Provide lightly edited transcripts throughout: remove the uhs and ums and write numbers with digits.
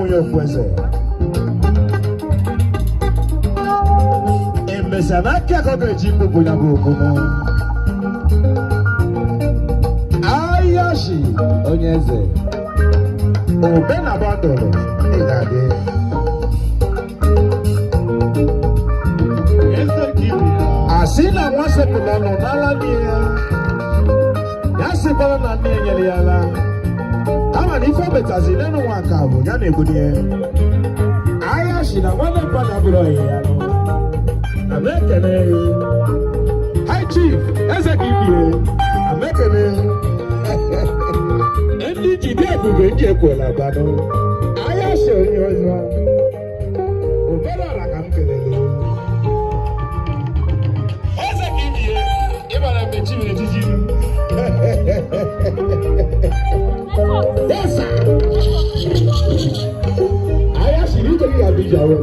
mwenye fueze. Embesanaki akoke jimbo kunyago kumo. Ayashi onyeze. Obena bandolo. Igade. Asina mwase kulano nalania. Yasi kola na niye yala. Kama ni fo betazi nenu wakabu yana egudie. Ayashi na wana pada bro yalo. Amekene. Hi chief, eze kibie. Amekene. Endi jide bube nje kola bano. Ayashi onyoza. Obera la kamkelele. Eze kibie. Ibara mechi me jiji. Yes, sir. Ayashi ni torí Abija wo.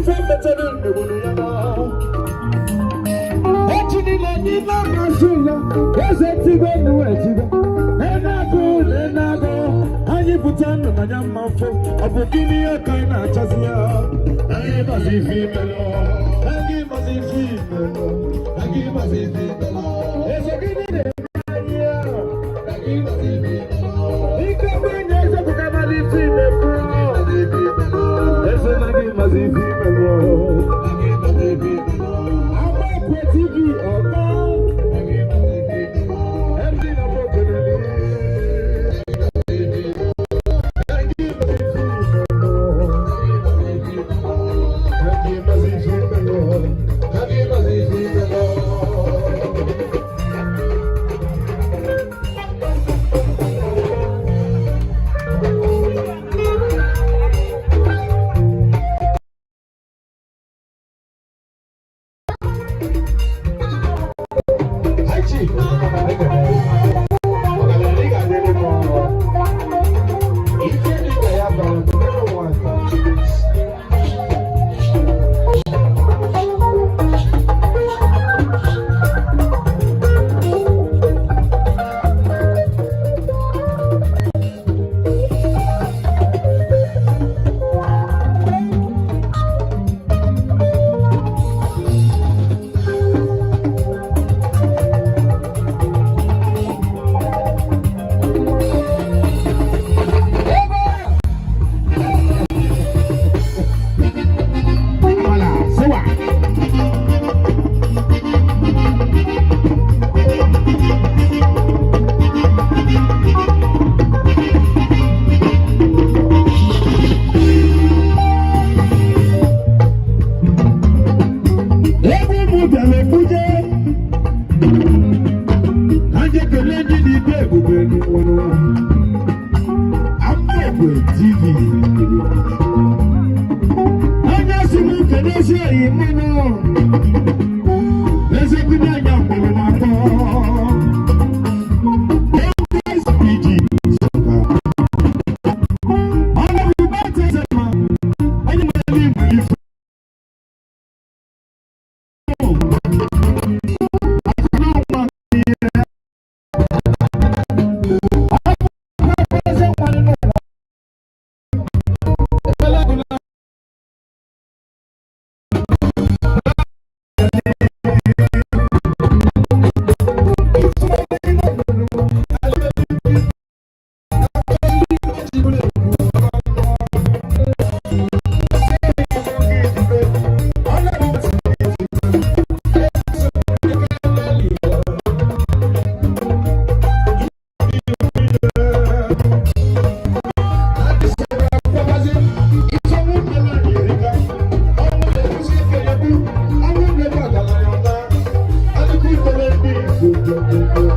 ife metara ndegwuru ya na echinile n'ime amasị ụlọ eze tibe nnuwe tibe na-agụ anyị pụta ndụ na ya mma mfe ọ bụ gịnị ihe ka anyị na-achọzi ya anyị mazi ife imelụ anyị mazi ife imelụ anyị mazi ife imelụ eze gịnị na-eme anyị ya anyị mazi ife imelụ ike mgbenye eze bụ ka mali ife imelụ eze na gị mazi ife imelụ anyị mazi ife imelụ agba ekwe tv ọka anyị mazi ife imelụ md na mọgụlili